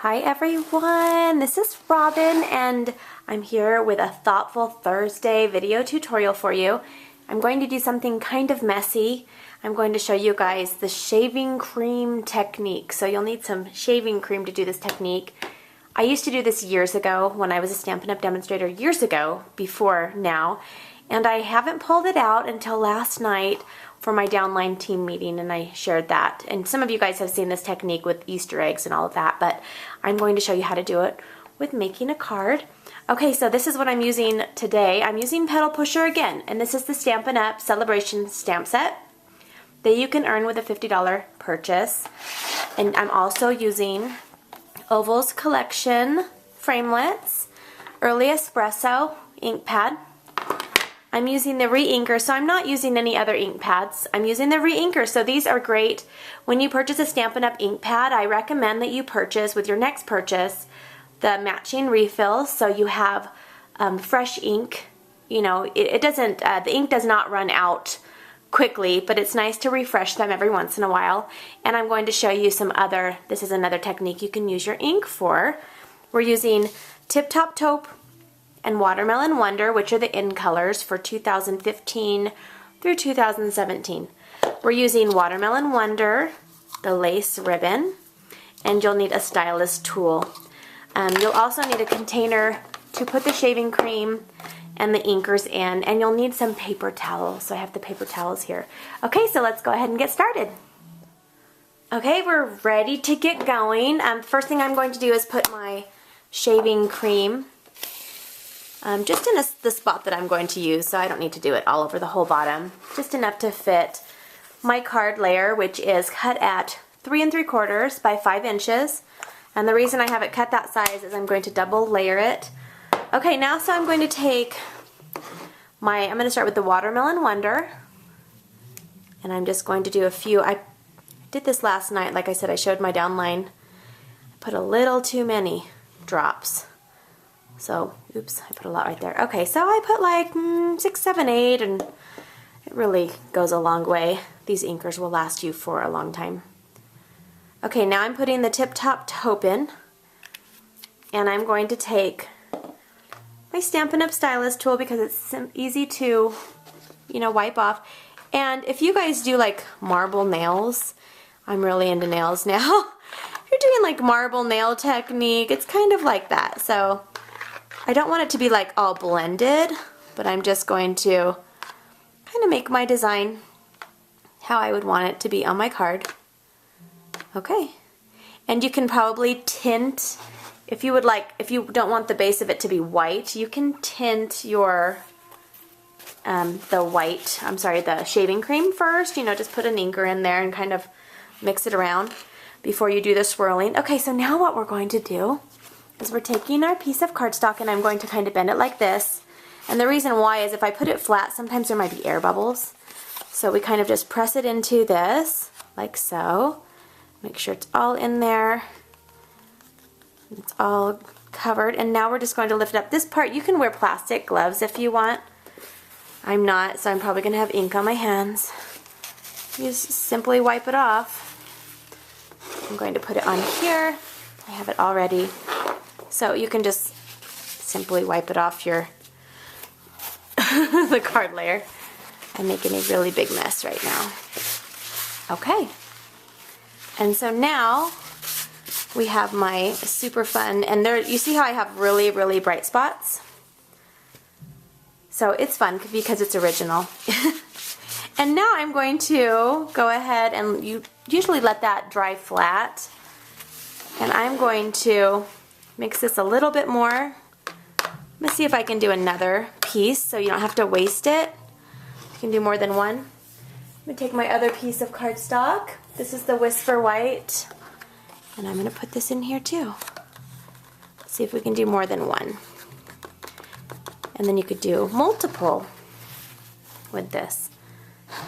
Hi everyone, this is Robyn and I'm here with a Thoughtful Thursday video tutorial for you. I'm going to do something kind of messy. I'm going to show you guys the shaving cream technique. So you'll need some shaving cream to do this technique. I used to do this years ago when I was a Stampin' Up! Demonstrator years ago, before now, and I haven't pulled it out until last night for my downline team meeting, and I shared that. And some of you guys have seen this technique with Easter eggs and all of that, but I'm going to show you how to do it with making a card. Okay, so this is what I'm using today. I'm using Petal Pusher again, and this is the Stampin' Up! Celebration stamp set that you can earn with a $50 purchase. And I'm also using Oval's Collection Framelits, Early Espresso ink pad. I'm using the re-inker, so I'm not using any other ink pads. I'm using the re-inker, so these are great. When you purchase a Stampin' Up! Ink pad, I recommend that you purchase, with your next purchase, the matching refills, so you have fresh ink. You know, it doesn't, the ink does not run out quickly, but it's nice to refresh them every once in a while. And I'm going to show you some other, this is another technique you can use your ink for. We're using Tip Top Taupe and Watermelon Wonder, which are the in colors for 2015 through 2017. We're using Watermelon Wonder, the lace ribbon, and you'll need a stylus tool. You'll also need a container to put the shaving cream and the inkers in, and you'll need some paper towels. So I have the paper towels here. Okay, so let's go ahead and get started. Okay, we're ready to get going. First thing I'm going to do is put my shaving cream just in the spot that I'm going to use, so I don't need to do it all over the whole bottom. Just enough to fit my card layer, which is cut at 3 3/4 by 5 inches. And the reason I have it cut that size is I'm going to double layer it. Okay, now so I'm going to take I'm going to start with the Watermelon Wonder. And I'm just going to do a few. I did this last night, like I said, I showed my downline. I put a little too many drops. So, oops, I put a lot right there. Okay, so I put like 6, 7, 8, and it really goes a long way. These inkers will last you for a long time. Okay, now I'm putting the Tip Top Taupe in, and I'm going to take my Stampin' Up! Stylus tool because it's easy to, you know, wipe off. And if you guys do like marble nails, I'm really into nails now. If you're doing like marble nail technique, it's kind of like that. So I don't want it to be like all blended, but I'm just going to kind of make my design how I would want it to be on my card. Okay, and you can probably tint, if you don't want the base of it to be white, you can tint your, the shaving cream first, you know, just put an inker in there and kind of mix it around before you do the swirling. Okay, so now what we're going to do is we're taking our piece of cardstock and I'm going to kind of bend it like this. And the reason why is if I put it flat, sometimes there might be air bubbles. So we kind of just press it into this, like so. Make sure it's all in there. It's all covered. And now we're just going to lift up this part. You can wear plastic gloves if you want. I'm not, so I'm probably going to have ink on my hands. You just simply wipe it off. I'm going to put it on here. I have it all ready. So you can just simply wipe it off your the card layer. I'm making a really big mess right now. Okay. And so now we have my super fun, and there you see how I have really, really bright spots? So it's fun because it's original. And now I'm going to go ahead and you usually let that dry flat. And I'm going to mix this a little bit more. I'm going to see if I can do another piece so you don't have to waste it. You can do more than one. I'm going to take my other piece of cardstock. This is the Whisper White. And I'm going to put this in here too. Let's see if we can do more than one. And then you could do multiple with this.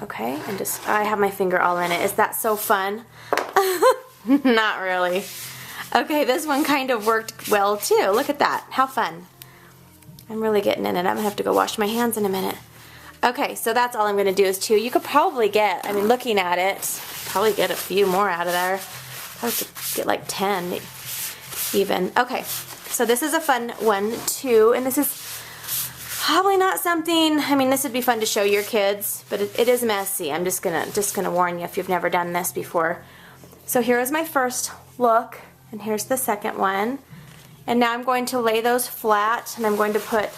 Okay, and just, I have my finger all in it. Is that so fun? Not really. Okay, this one kind of worked well too. Look at that. How fun. I'm really getting in it. I'm going to have to go wash my hands in a minute. Okay, so that's all I'm going to do is 2. You could probably get, I mean, looking at it, probably get a few more out of there. Probably could get like 10. even. Okay, so this is a fun one too, and this is probably not something, I mean, this would be fun to show your kids, but it is messy. I'm just gonna warn you if you've never done this before. So here is my first look, and here's the second one. And now I'm going to lay those flat, and I'm going to put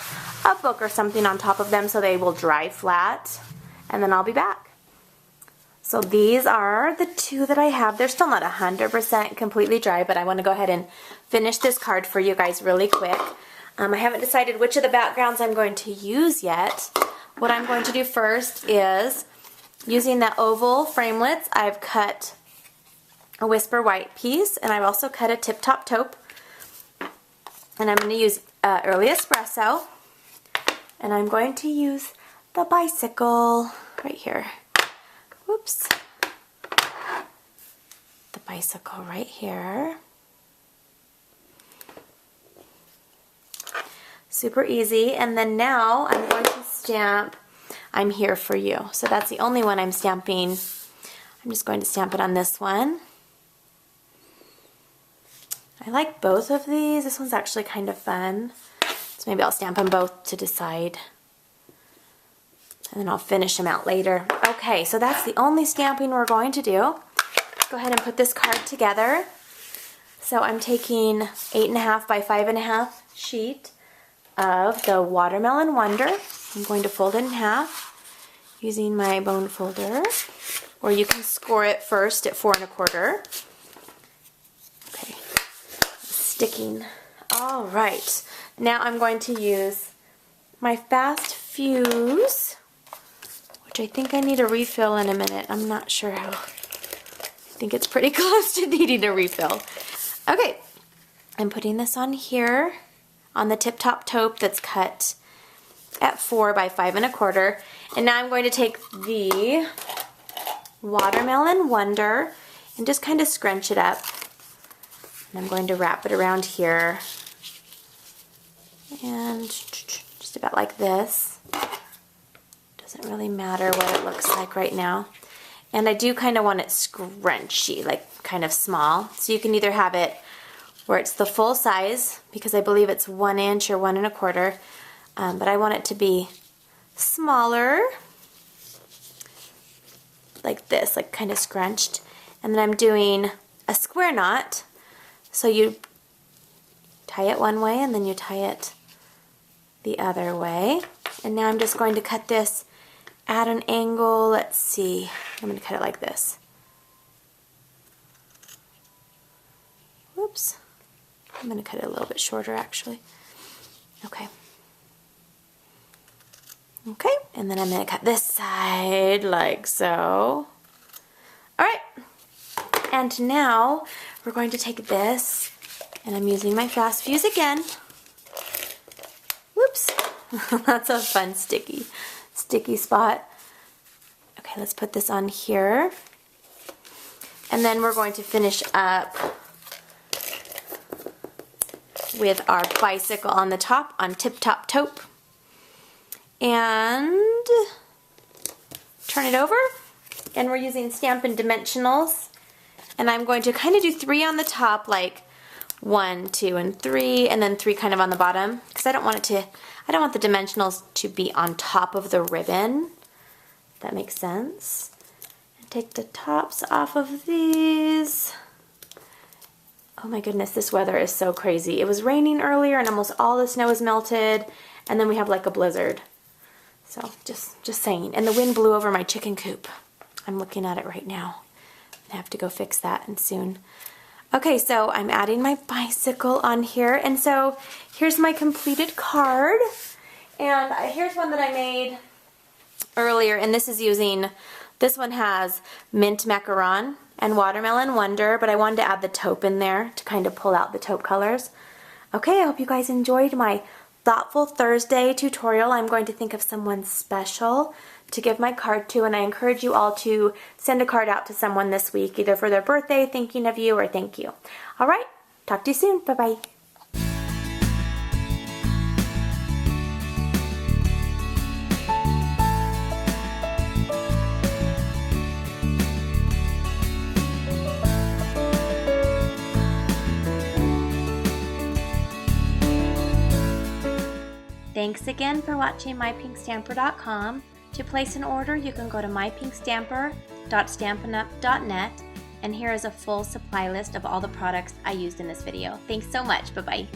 a book or something on top of them so they will dry flat, and then I'll be back. So these are the two that I have. They're still not 100% completely dry, but I want to go ahead and finish this card for you guys really quick. I haven't decided which of the backgrounds I'm going to use yet. What I'm going to do first is, using the oval framelits, I've cut a Whisper White piece, and I've also cut a Tip Top Taupe. And I'm going to use Early Espresso, and I'm going to use the bicycle right here. Whoops. The bicycle right here. Super easy. And then now I'm going to stamp I'm Here For You. So that's the only one I'm stamping. I'm just going to stamp it on this one. I like both of these. This one's actually kind of fun. So maybe I'll stamp them both to decide. And then I'll finish them out later. Okay, so that's the only stamping we're going to do. Let's go ahead and put this card together. So I'm taking 8.5 by 5.5 sheet of the Watermelon Wonder. I'm going to fold it in half using my bone folder, or you can score it first at 4 1/4. Okay, sticking. All right, now I'm going to use my Fast Fuse, which I think I need a refill in a minute. I'm not sure how. I think it's pretty close to needing a refill. Okay, I'm putting this on here on the Tip Top Taupe that's cut at 4 by 5 1/4. And now I'm going to take the Watermelon Wonder and just kind of scrunch it up. And I'm going to wrap it around here. And just about like this. Doesn't really matter what it looks like right now. And I do kind of want it scrunchy, like kind of small. So you can either have it where it's the full size, because I believe it's 1 inch or 1 1/4, but I want it to be smaller, like this, like kind of scrunched. And then I'm doing a square knot, so you tie it one way and then you tie it the other way. And now I'm just going to cut this at an angle. Let's see, I'm going to cut it like this. Whoops. I'm going to cut it a little bit shorter actually. Okay. Okay, and then I'm going to cut this side like so. Alright, and now we're going to take this, and I'm using my Fast Fuse again. Whoops. That's a fun sticky spot. Okay, let's put this on here. And then we're going to finish up with our bicycle on the top on Tip Top Taupe. And turn it over. And we're using Stampin' Dimensionals. And I'm going to kind of do 3 on the top, like 1, 2, and 3, and then 3 kind of on the bottom, because I don't want the dimensionals to be on top of the ribbon. If that makes sense. And take the tops off of these. Oh my goodness, this weather is so crazy. It was raining earlier and almost all the snow is melted, and then we have like a blizzard. So just saying. And the wind blew over my chicken coop. I'm looking at it right now. I have to go fix that and soon. Okay, so I'm adding my bicycle on here, and so here's my completed card. And here's one that I made earlier, and this one has Mint Macaron and Watermelon Wonder, but I wanted to add the taupe in there to kind of pull out the taupe colors. Okay, I hope you guys enjoyed my Thoughtful Thursday tutorial. I'm going to think of someone special to give my card to, and I encourage you all to send a card out to someone this week, either for their birthday, thinking of you, or thank you. All right, talk to you soon. Bye-bye. Thanks again for watching mypinkstamper.com. To place an order, you can go to mypinkstamper.stampinup.net, and here is a full supply list of all the products I used in this video. Thanks so much. Bye-bye.